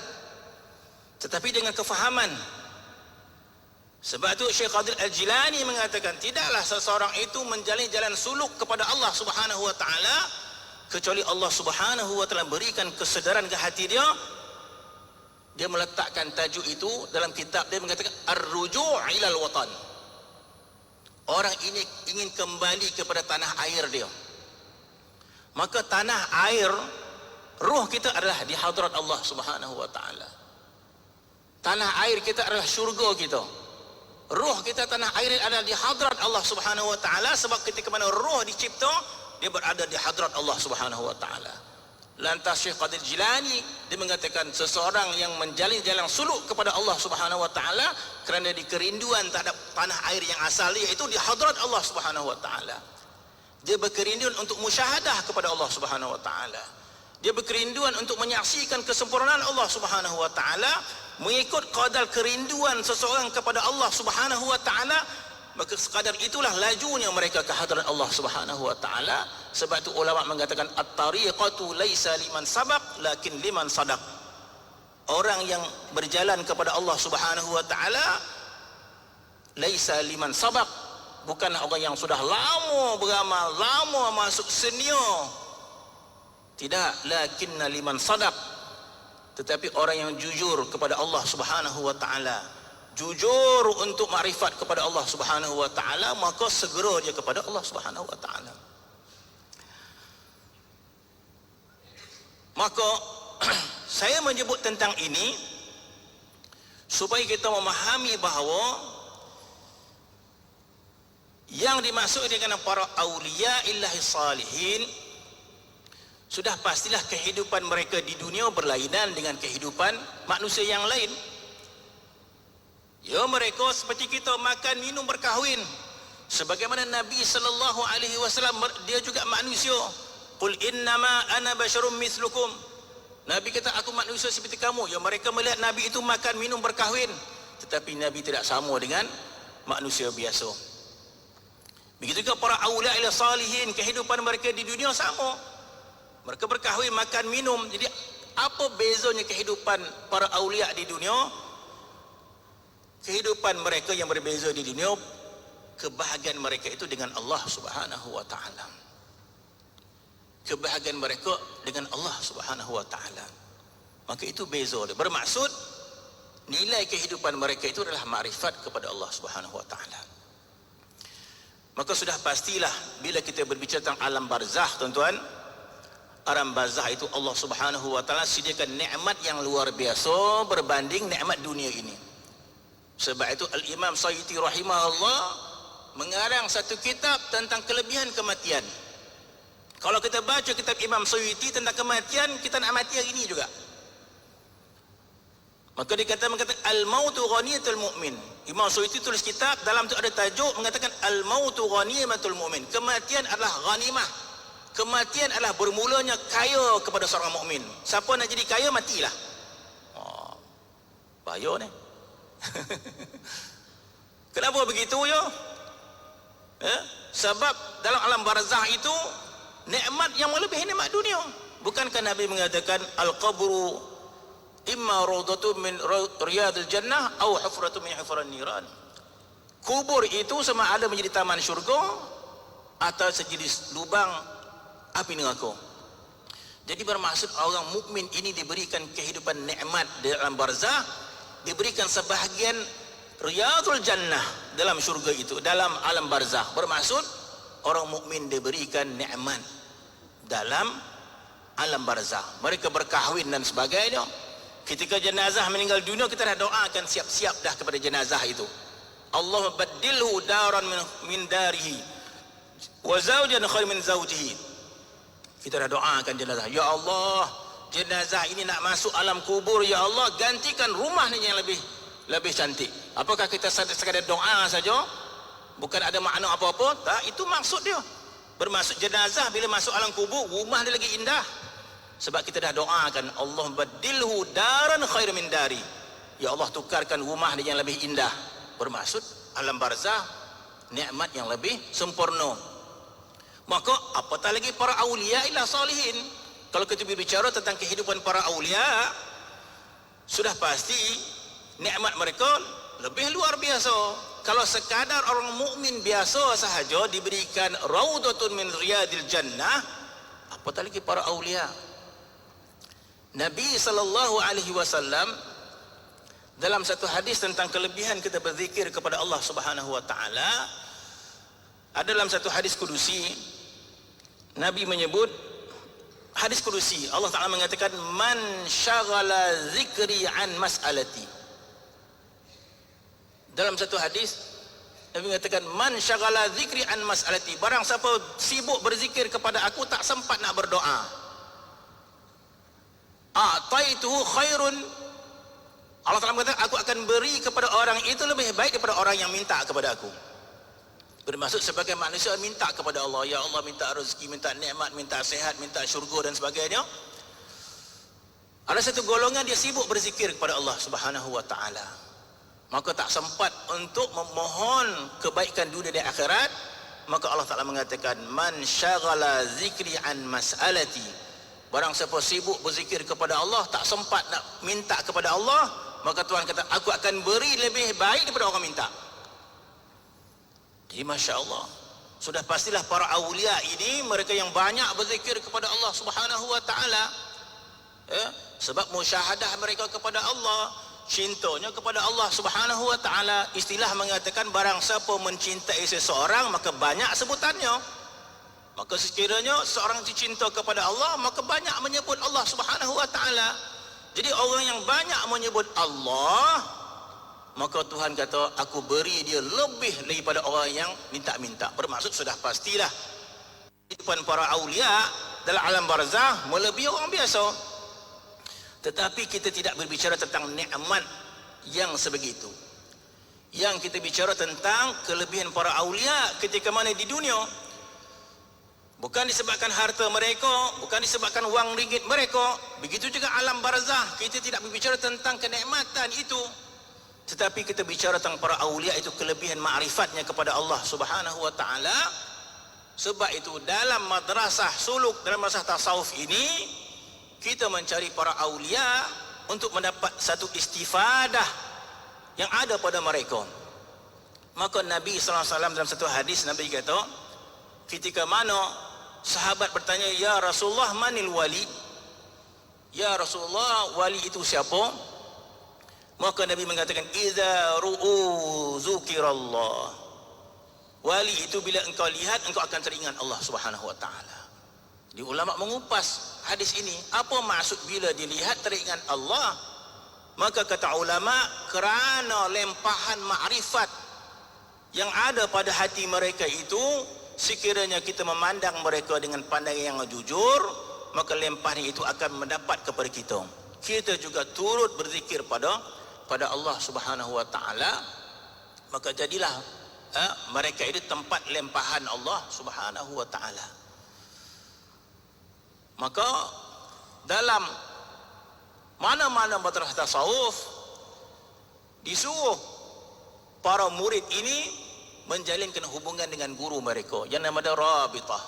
tetapi dengan kefahaman. Sebab itu Syekh Qadir Al-Jilani mengatakan, tidaklah seseorang itu menjalani jalan suluk kepada Allah Subhanahu wa ta'ala kecuali Allah Subhanahu wa ta'ala berikan kesedaran ke hati dia. Dia meletakkan tajuk itu dalam kitab dia, mengatakan Ar-Ruju' ilal Watan. Orang ini ingin kembali kepada tanah air dia. Maka tanah air, ruh kita adalah di hadrat Allah Subhanahu wa ta'ala. Tanah air kita adalah syurga kita. Ruh kita, tanah air adalah di hadrat Allah Subhanahu wa ta'ala, sebab ketika mana ruh dicipta, dia berada di hadrat Allah Subhanahu wa ta'ala. Lantas Syekh Qadir Jilani dia mengatakan, seseorang yang menjalin jalan suluk kepada Allah Subhanahu wa ta'ala kerana di kerinduan terhadap tanah air yang asal dia, iaitu di hadrat Allah Subhanahu wa ta'ala. Dia berkerinduan untuk musyahadah kepada Allah Subhanahu wa ta'ala. Dia berkerinduan untuk menyaksikan kesempurnaan Allah Subhanahu wa ta'ala, mengikut kadar kerinduan seseorang kepada Allah Subhanahu wa ta'ala, maka sekadar itulah lajunya mereka ke hadrat Allah Subhanahu wa ta'ala. Sebab itu ulama mengatakan at-tariqatu laisa liman sabaq lakin liman sadaq. Orang yang berjalan kepada Allah Subhanahu wa ta'ala laisa liman sabaq, bukanlah orang yang sudah lama beramal, lama masuk senior, tidak, lakinna liman sadaq, tetapi orang yang jujur kepada Allah Subhanahu wa ta'ala, jujur untuk makrifat kepada Allah Subhanahu wa ta'ala, maka segera dia kepada Allah Subhanahu wa ta'ala. Maka saya menyebut tentang ini supaya kita memahami bahawa yang dimaksud dengan para awliya illahi salihin, sudah pastilah kehidupan mereka di dunia berlainan dengan kehidupan manusia yang lain. Ya, mereka seperti kita, makan, minum, berkahwin. Sebagaimana Nabi sallallahu alaihi wasallam, dia juga manusia. Qul innama ana basyarum mislukum. Nabi kata, aku manusia seperti kamu. Ya, mereka melihat Nabi itu makan, minum, berkahwin, tetapi Nabi tidak sama dengan manusia biasa. Begitu juga para awliya ila salihin, kehidupan mereka di dunia sama. Mereka berkahwin, makan, minum. Jadi apa bezanya kehidupan para awliya di dunia? Kehidupan mereka yang berbeza di dunia, kebahagiaan mereka itu dengan Allah Subhanahu wa ta'ala. Kebahagiaan mereka dengan Allah Subhanahu wa ta'ala. Maka itu beza. Bermaksud nilai kehidupan mereka itu adalah makrifat kepada Allah Subhanahu wa ta'ala. Maka sudah pastilah bila kita berbicara tentang alam barzakh, tuan-tuan, alam barzah itu Allah Subhanahu wa taala sediakan nikmat yang luar biasa berbanding nikmat dunia ini. Sebab itu Al-Imam Sayyidi rahimahullah mengarang satu kitab tentang kelebihan kematian. Kalau kita baca kitab Imam Sayyidi tentang kematian, kita nak mati hari ini juga. Maka dia mengatakan al-mautu ghaniyatul mu'min. Imam Sayyidi tulis kitab, dalam tu ada tajuk mengatakan al-mautu ghaniyatul mu'min. Kematian adalah ghanimah. Kematian adalah bermulanya kaya kepada seorang mukmin. Siapa nak jadi kaya, matilah. Oh, bahaya ni. Kenapa begitu ya? Sebab dalam alam barzah itu nikmat yang melebihi nikmat dunia. Bukankah Nabi mengatakan al-qabru imma rawdatun min riyadil jannah atau hufratun min hufaran niran. Kubur itu sama ada menjadi taman syurga atau sejenis lubang api neraka. Jadi bermaksud orang mukmin ini diberikan kehidupan nikmat di dalam barzah, diberikan sebahagian riyadul jannah dalam syurga itu, dalam alam barzah. Bermaksud orang mukmin diberikan nikmat dalam alam barzah. Mereka berkahwin dan sebagainya. Ketika jenazah meninggal dunia, kita dah doakan siap-siap dah kepada jenazah itu. Allah badilhu daran min darihi wa zawjan khair min zawjihi. Kita dah doakan jenazah, ya Allah, jenazah ini nak masuk alam kubur, ya Allah, gantikan rumah ni yang lebih cantik. Apakah kita sekadar doa saja, bukan ada makna apa-apa? Tak, itu maksud dia. Bermaksud jenazah bila masuk alam kubur, rumah dia lagi indah. Sebab kita dah doakan, Allah badilhu daran khair min dari, ya Allah, tukarkan rumah dia yang lebih indah. Bermaksud alam barzah nikmat yang lebih sempurna. Maka apatah lagi para awliya ila salihin. Kalau kita berbicara tentang kehidupan para awliya, sudah pasti nikmat mereka lebih luar biasa. Kalau sekadar orang mukmin biasa sahaja diberikan raudatun min riyadil jannah, apatah lagi para awliya. Nabi SAW dalam satu hadis tentang kelebihan kita berzikir kepada Allah Subhanahu wa taala, ada dalam satu hadis kudusi Nabi menyebut, hadis kudusi, Allah Ta'ala mengatakan man syaghala zikri an mas'alati. Dalam satu hadis Nabi mengatakan man syaghala zikri an mas'alati, barang siapa sibuk berzikir kepada aku, tak sempat nak berdoa, a'taituhu khairun, Allah Ta'ala mengatakan aku akan beri kepada orang itu lebih baik daripada orang yang minta kepada aku. Bermaksud sebagai manusia minta kepada Allah, ya Allah, minta rezeki, minta nikmat, minta sehat, minta syurga dan sebagainya. Ada satu golongan dia sibuk berzikir kepada Allah Subhanahu wa taala, maka tak sempat untuk memohon kebaikan dunia dan akhirat. Maka Allah Ta'ala mengatakan man syaghala zikri an mas'alati, barang siapa sibuk berzikir kepada Allah, tak sempat nak minta kepada Allah, maka Tuhan kata aku akan beri lebih baik daripada orang minta. Jadi Masya Allah, sudah pastilah para awliya ini mereka yang banyak berzikir kepada Allah Subhanahu wa ta'ala, sebab musyahadah mereka kepada Allah, cintanya kepada Allah Subhanahu wa ta'ala. Istilah mengatakan barang siapa mencintai seseorang maka banyak sebutannya. Maka sekiranya seorang dicinta kepada Allah, maka banyak menyebut Allah Subhanahu wa ta'ala. Jadi orang yang banyak menyebut Allah, maka Tuhan kata aku beri dia lebih daripada orang yang minta-minta. Bermaksud sudah pastilah kehidupan para awliya dalam alam barzah melebihi orang biasa. Tetapi kita tidak berbicara tentang nikmat yang sebegitu. Yang kita bicara tentang kelebihan para awliya ketika mana di dunia. Bukan disebabkan harta mereka, bukan disebabkan wang ringgit mereka. Begitu juga alam barzah, kita tidak berbicara tentang kenikmatan itu. Tetapi kita bicara tentang para awliya itu kelebihan ma'rifatnya kepada Allah Subhanahu wa ta'ala. Sebab itu dalam madrasah suluk, dalam madrasah tasawuf ini, kita mencari para awliya untuk mendapat satu istifadah yang ada pada mereka. Maka Nabi SAW dalam satu hadis, Nabi kata, ketika mana sahabat bertanya, ya Rasulullah manil wali, ya Rasulullah wali itu siapa? Maka Nabi mengatakan idza ru'u zukirallah, wali itu bila engkau lihat engkau akan teringat Allah Subhanahu wa taala. Di ulama mengupas hadis ini, apa maksud bila dilihat teringat Allah? Maka kata ulama, kerana lempahan makrifat yang ada pada hati mereka itu, sekiranya kita memandang mereka dengan pandangan yang jujur, maka lempahan itu akan mendapat kepada kita. Kita juga turut berzikir pada Allah Subhanahu wa taala, maka jadilah mereka itu tempat lempahan Allah Subhanahu wa taala. Maka dalam mana-mana madrasah tasawuf disuruh para murid ini menjalinkan hubungan dengan guru mereka yang namanya rabitah.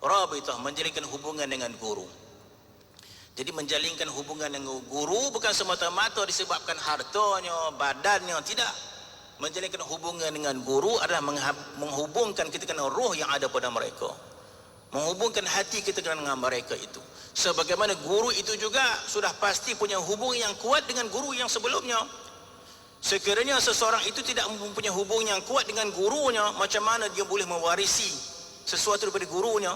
Rabitah, menjalinkan hubungan dengan guru. Jadi menjalinkan hubungan dengan guru bukan semata-mata disebabkan hartanya, badannya, tidak. Menjalinkan hubungan dengan guru adalah menghubungkan kita dengan roh yang ada pada mereka, menghubungkan hati kita dengan mereka itu. Sebagaimana guru itu juga sudah pasti punya hubungan yang kuat dengan guru yang sebelumnya. Sekiranya seseorang itu tidak mempunyai hubungan yang kuat dengan gurunya, macam mana dia boleh mewarisi sesuatu daripada gurunya?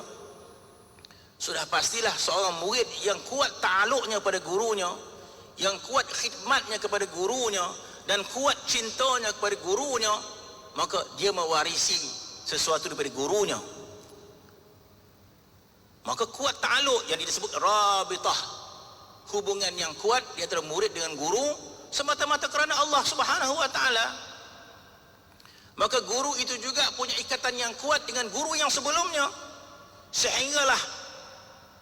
Sudah pastilah seorang murid yang kuat ta'aluknya pada gurunya, yang kuat khidmatnya kepada gurunya, dan kuat cintanya kepada gurunya, maka dia mewarisi sesuatu daripada gurunya. Maka kuat ta'aluk yang disebut rabitah, hubungan yang kuat di antara murid dengan guru semata-mata kerana Allah Subhanahu wa taala. Maka guru itu juga punya ikatan yang kuat dengan guru yang sebelumnya, sehinggalah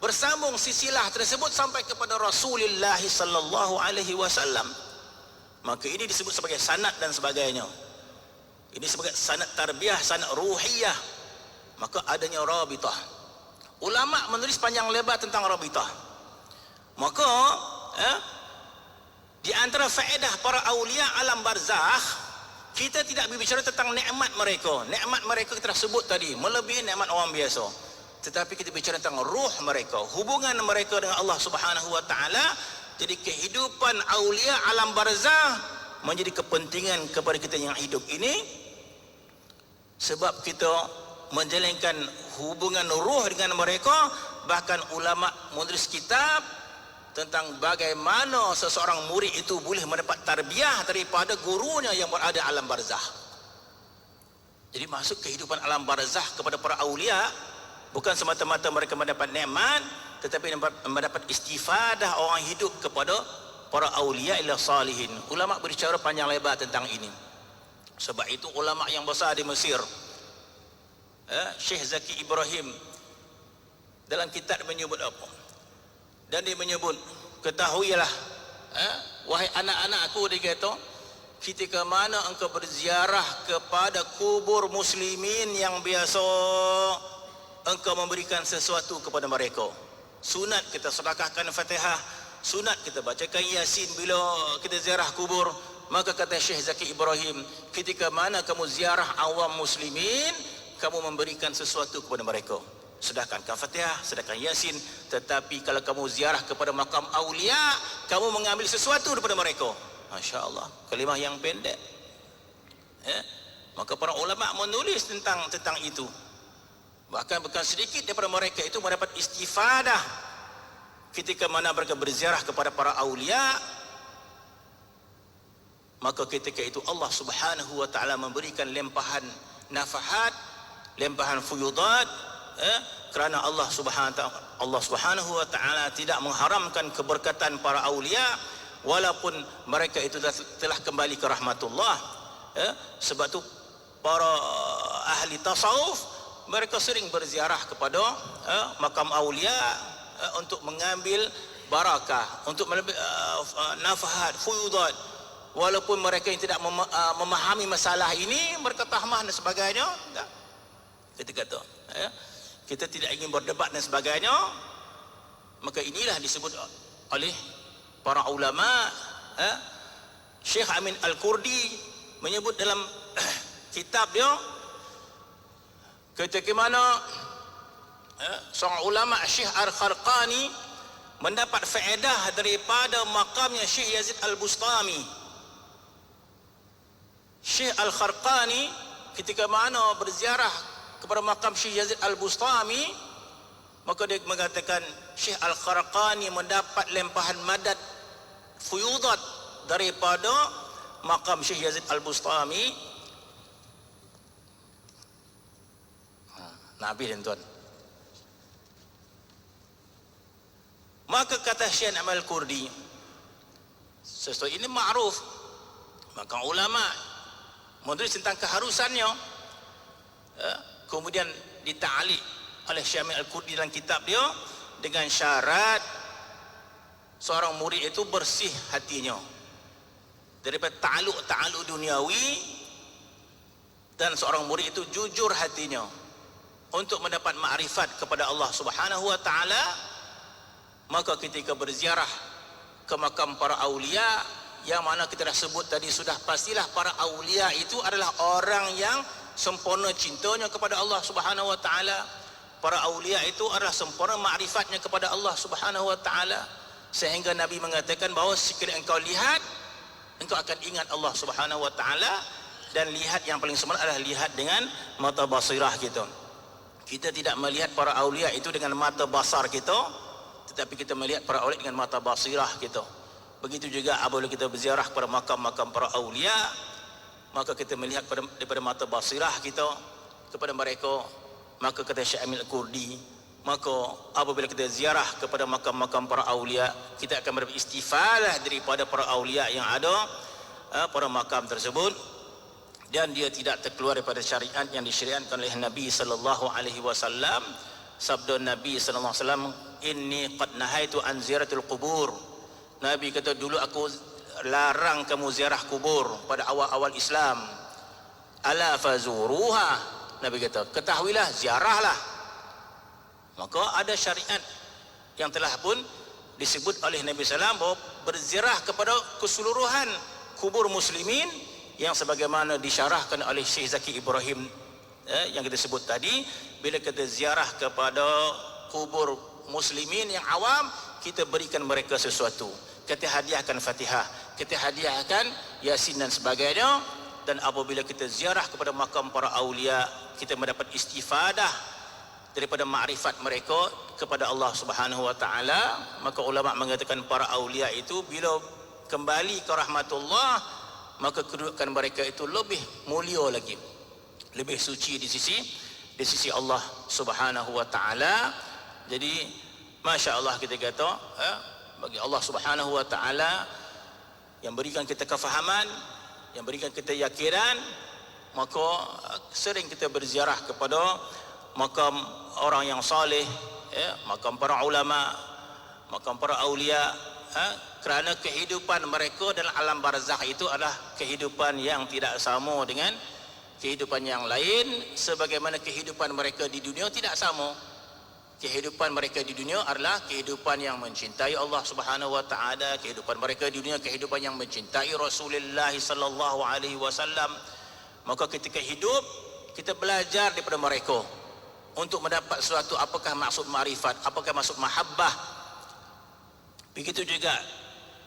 bersambung silsilah tersebut sampai kepada Rasulullah sallallahu alaihi wasallam. Maka ini disebut sebagai sanad dan sebagainya. Ini sebagai sanad tarbiyah, sanad ruhiyah. Maka adanya rabitah. Ulama menulis panjang lebar tentang rabitah. Maka di antara faedah para aulia alam barzakh, kita tidak berbicara tentang nikmat mereka. Nikmat mereka kita dah sebut tadi, melebihi nikmat orang biasa. Tetapi kita bicara tentang ruh mereka, hubungan mereka dengan Allah Subhanahu wa taala. Jadi kehidupan aulia alam barzakh menjadi kepentingan kepada kita yang hidup ini, sebab kita menjalinkan hubungan ruh dengan mereka. Bahkan ulama menulis kitab tentang bagaimana seseorang murid itu boleh mendapat tarbiyah daripada gurunya yang berada alam barzakh. Jadi masuk kehidupan alam barzakh kepada para aulia bukan semata-mata mereka mendapat nikmat, tetapi mendapat istifadah orang hidup kepada para aulia ila salihin. Ulama berbicara panjang lebar tentang ini. Sebab itu ulama yang besar di Mesir, Syekh Zaki Ibrahim, dalam kitab menyebut apa? Dan dia menyebut, ketahuilah wahai anak-anakku, dia kata, ketika mana engkau berziarah kepada kubur muslimin yang biasa, engkau memberikan sesuatu kepada mereka. Sunat kita sedekahkan Fatihah, sunat kita bacakan Yasin bila kita ziarah kubur. Maka kata Syekh Zaki Ibrahim, ketika mana kamu ziarah awam muslimin, kamu memberikan sesuatu kepada mereka. Sedekahkan Fatihah, sedekahkan Yasin. Tetapi kalau kamu ziarah kepada makam aulia, kamu mengambil sesuatu daripada mereka. Masya Allah, kalimah yang pendek. Maka para ulama menulis tentang itu. Bahkan bukan sedikit daripada mereka itu mendapat istifadah ketika mana mereka berziarah kepada para aulia. Maka ketika itu Allah Subhanahu wa taala memberikan lempahan nafahat, lempahan fuyudat, kerana Allah Subhanahu wa taala tidak mengharamkan keberkatan para aulia walaupun mereka itu telah kembali ke rahmatullah. Sebab tu para ahli tasawuf mereka sering berziarah kepada makam aulia untuk mengambil barakah, untuk nafahat, fuyudat. Walaupun mereka yang tidak memahami masalah ini, mereka tahmah dan sebagainya. Ketika itu kita tidak ingin berdebat dan sebagainya. Maka inilah disebut oleh para ulama. Syekh Amin Al-Kurdi menyebut dalam kitab dia, ketika mana seorang ulama Syekh Al-Kharqani mendapat faedah daripada makamnya Syekh Yazid Al-Bustami. Syekh Al-Kharqani ketika mana berziarah kepada makam Syekh Yazid Al-Bustami, Maka dia mengatakan Syekh Al-Kharaqani mendapat lempahan madad fuyudat daripada maqam Syekh Yazid Al-Bustami. Nabi dan tuan. Maka kata Syekh Amal Kurdi, sesuatu ini ma'ruf, maka ulama menulis tentang keharusannya, kemudian dita'liq oleh Syekh Amal Kurdi dalam kitab dia dengan syarat seorang murid itu bersih hatinya daripada ta'alluq duniawi, dan seorang murid itu jujur hatinya untuk mendapat makrifat kepada Allah Subhanahu wa taala. Maka ketika berziarah ke makam para aulia, yang mana kita dah sebut tadi sudah, pastilah para aulia itu adalah orang yang sempurna cintanya kepada Allah Subhanahu wa taala. Para aulia itu adalah sempurna makrifatnya kepada Allah Subhanahu wa taala, sehingga Nabi mengatakan bahawa sekiranya engkau lihat, engkau akan ingat Allah Subhanahu wa taala. Dan lihat yang paling sempurna adalah lihat dengan mata basirah kita. Kita tidak melihat para aulia itu dengan mata basar kita, tetapi kita melihat para aulia dengan mata basirah kita. Begitu juga apabila kita berziarah kepada makam-makam para aulia, maka kita melihat daripada mata basirah kita kepada mereka. Maka kata Syekh Amil Kurdi, maka apabila kita ziarah kepada makam-makam para aulia, kita akan mendapat istifadah daripada para aulia yang ada pada makam tersebut, dan dia tidak terkeluar daripada syariat yang disyariatkan oleh Nabi sallallahu alaihi wasallam. Sabda Nabi sallallahu alaihi wasallam, inni qad nahaitu an ziyaratul qubur. Nabi kata, dulu aku larang kamu ziarah kubur pada awal-awal Islam. Ala fazuruha, Nabi kata, ketahuilah, ziarahlah. Maka ada syariat yang telah pun disebut oleh Nabi sallallahu bahawa berziarah kepada keseluruhan kubur muslimin, yang sebagaimana disyarahkan oleh Syekh Zaki Ibrahim yang kita sebut tadi. Bila kita ziarah kepada kubur muslimin yang awam, kita berikan mereka sesuatu, kita hadiahkan Fatihah, kita hadiahkan Yasin dan sebagainya. Dan apabila kita ziarah kepada makam para aulia, kita mendapat istifadah daripada makrifat mereka kepada Allah Subhanahu wa taala. Maka ulama mengatakan para aulia itu bila kembali ke rahmatullah, maka kedudukan mereka itu lebih mulia lagi, lebih suci di sisi Allah Subhanahu wa taala. Jadi masya-Allah kita kata, bagi Allah Subhanahu wa taala yang berikan kita kefahaman, yang berikan kita yakinan, maka sering kita berziarah kepada makam orang yang saleh, makam para ulama, makam para aulia, kerana kehidupan mereka dalam alam barzakh itu adalah kehidupan yang tidak sama dengan kehidupan yang lain, sebagaimana kehidupan mereka di dunia tidak sama. Kehidupan mereka di dunia adalah kehidupan yang mencintai Allah Subhanahu wa taala, kehidupan mereka di dunia kehidupan yang mencintai Rasulullah sallallahu alaihi wasallam. Maka ketika hidup, kita belajar daripada mereka untuk mendapat sesuatu, apakah maksud ma'rifat, apakah maksud mahabbah. Begitu juga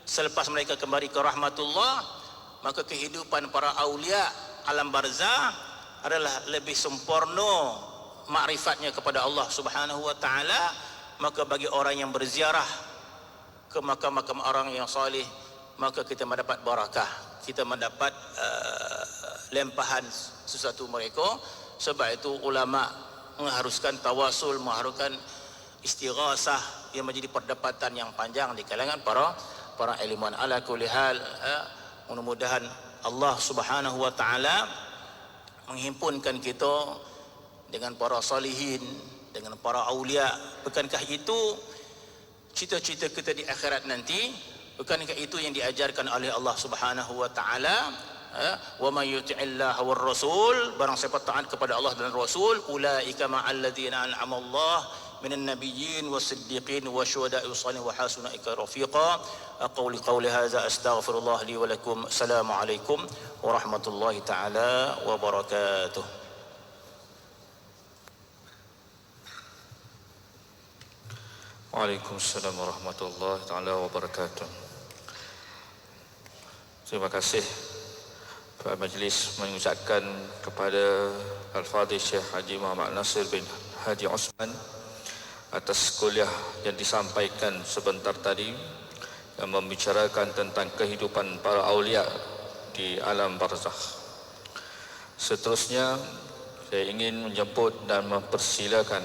selepas mereka kembali ke rahmatullah, maka kehidupan para aulia alam barzah adalah lebih sempurna makrifatnya kepada Allah Subhanahu wa taala. Maka bagi orang yang berziarah ke makam-makam orang yang saleh, maka kita mendapat barakah, kita mendapat lempahan sesuatu mereka. Sebab itu ulama mengharuskan tawasul, mengharuskan istighasah yang menjadi perdebatan yang panjang di kalangan para ilmuwan. Ala kulli hal, mudah-mudahan Allah Subhanahu wa taala menghimpunkan kita dengan para salihin, dengan para aulia. Bukankah itu cita-cita kita di akhirat nanti? Bukankah itu yang diajarkan oleh Allah Subhanahu wa taala? Wa may yuti'illaha war rasul, barang siapa taat kepada Allah dan Rasul, ulaika ma'al ladzina an'ama Allah minan nabiyyin was-siddiqin wasyuhada'i was-shalihin wa hasuna ulaika rafiqa. Aqulu qawli hadza astaghfirullah li wa lakum. Assalamualaikum warahmatullahi taala wabarakatuh.
Waalaikumsalam warahmatullahi taala wabarakatuh. Terima kasih Pak Majlis mengucapkan kepada Al-Fadhil Syekh Haji Muhammad Nasir bin Hadi Osman atas kuliah yang disampaikan sebentar tadi yang membicarakan tentang kehidupan para aulia di alam barzakh. Seterusnya, saya ingin menjemput dan mempersilakan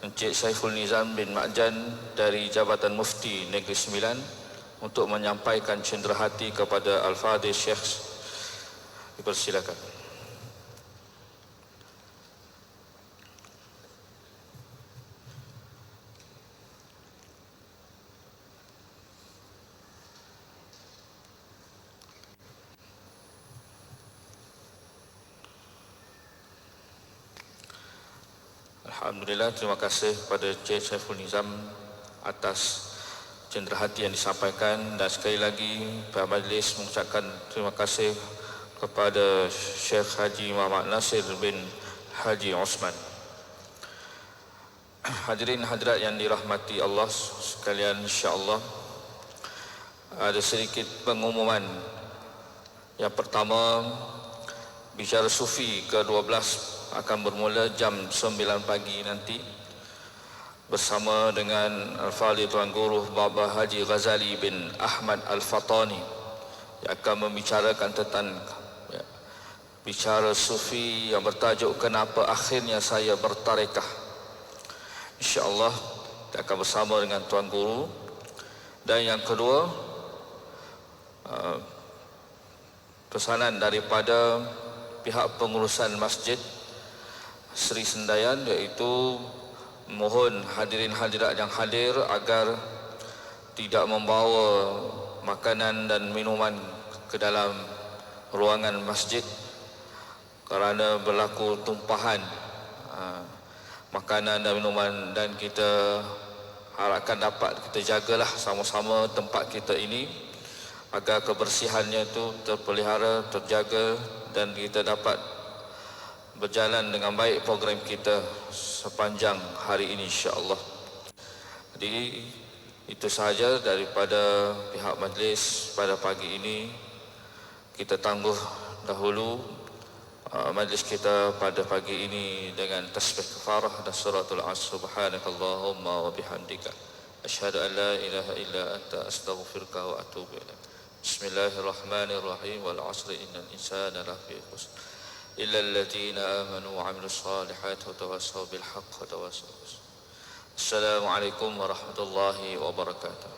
Encik Saiful Nizam bin Ma'jan dari Jabatan Mufti Negeri Sembilan untuk menyampaikan cenderahati kepada Al-Fadhil Syekh. Dipersilakan. Alhamdulillah, terima kasih kepada Encik Saiful Nizam atas cenderahati yang disampaikan, dan sekali lagi pihak majlis mengucapkan terima kasih kepada Syekh Haji Muhammad Nasir bin Haji Osman. Hadirin hadirat yang dirahmati Allah sekalian, insya-Allah ada sedikit pengumuman. Yang pertama, bicara sufi ke-12 akan bermula jam 9 pagi nanti bersama dengan Al-Fadhil Tuan Guru Baba Haji Ghazali bin Ahmad Al-Fatani yang akan membicarakan tentang bicara sufi yang bertajuk Kenapa Akhirnya Saya Bertarekah. InsyaAllah kita akan bersama dengan Tuan Guru. Dan yang kedua, pesanan daripada pihak pengurusan masjid Seri Sendayan, iaitu mohon hadirin hadirat yang hadir agar tidak membawa makanan dan minuman ke dalam ruangan masjid kerana berlaku tumpahan makanan dan minuman, dan kita harapkan dapat kita jagalah sama-sama tempat kita ini agar kebersihannya itu terpelihara, terjaga, dan kita dapat berjalan dengan baik program kita sepanjang hari ini, insya-Allah. Jadi itu sahaja daripada pihak majlis pada pagi ini. Kita tangguh dahulu majlis kita pada pagi ini dengan tasbih kafarah dan suratul Asr. Subhanakallahumma wa bihamdika asyhadu an la ilaha illa anta astaghfiruka wa atubu ilaik. Bismillahirrahmanirrahim. Wal 'asri innal insana lafi khusr إلا الذين آمنوا وعملوا الصالحات وتواصوا بالحق وتواصوا بالصبر. السلام عليكم ورحمة الله وبركاته.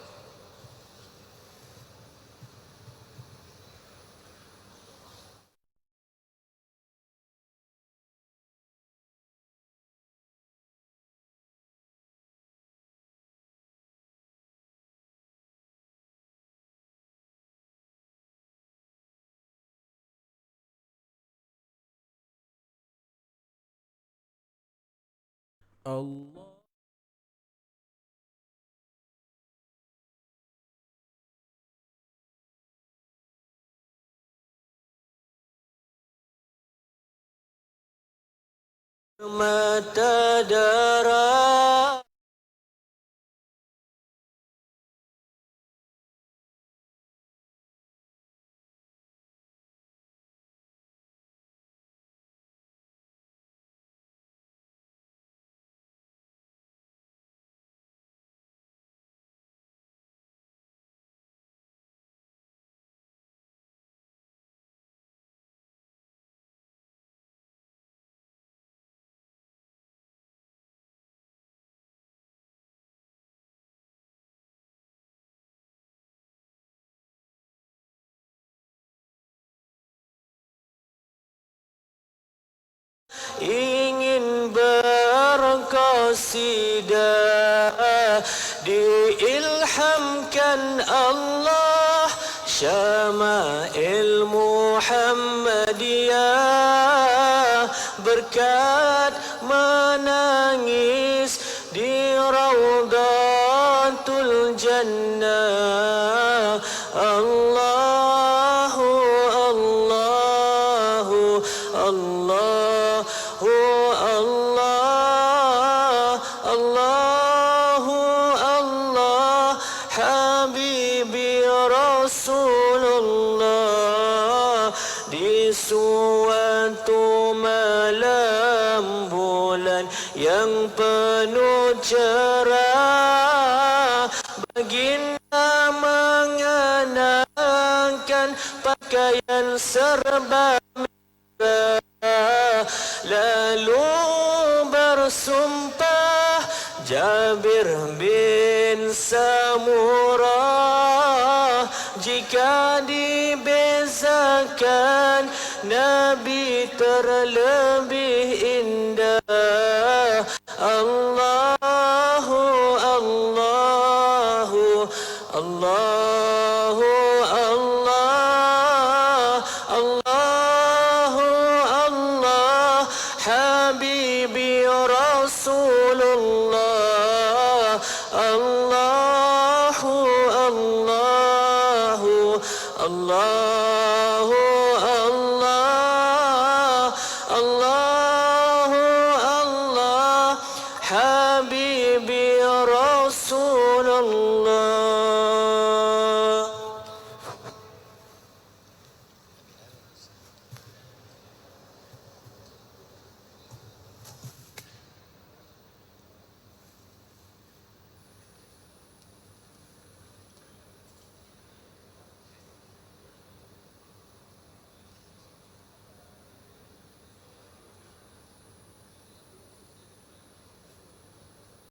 Allah. Mata darah ingin berqasidah diilhamkan Allah Syama'il Muhammadiyah berkat menangis di Raudhatul Jannah. Allahu Allahu Allah, Allahu Allah, Habibi Rasulullah. Di suatu malam rembulan yang penuh cerah. Baginda mengenakan pakaian serba merah, lalu bersumpah Jabir bin Samurah, jika dibezakan Nabi terlebih indah. Allah